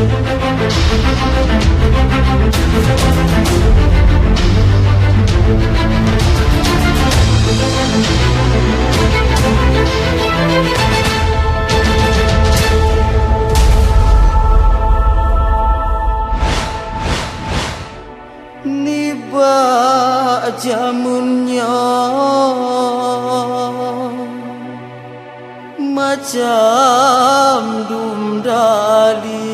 Niba jamunnya macam dumdali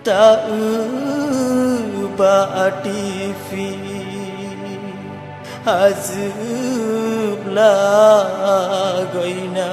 tak ubah TV hazublah goina.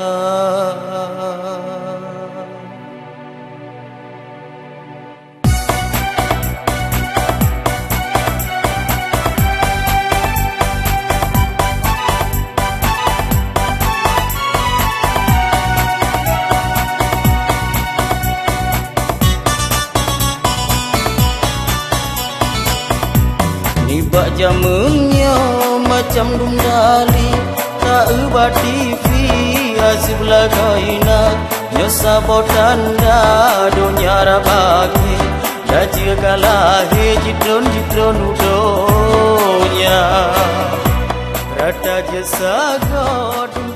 Nibak jamunnya macam dumdali tak ubah TV hazublah goina. Yo sabo tanda dunia rabagi dah kalah jitron udonya rata jasa godung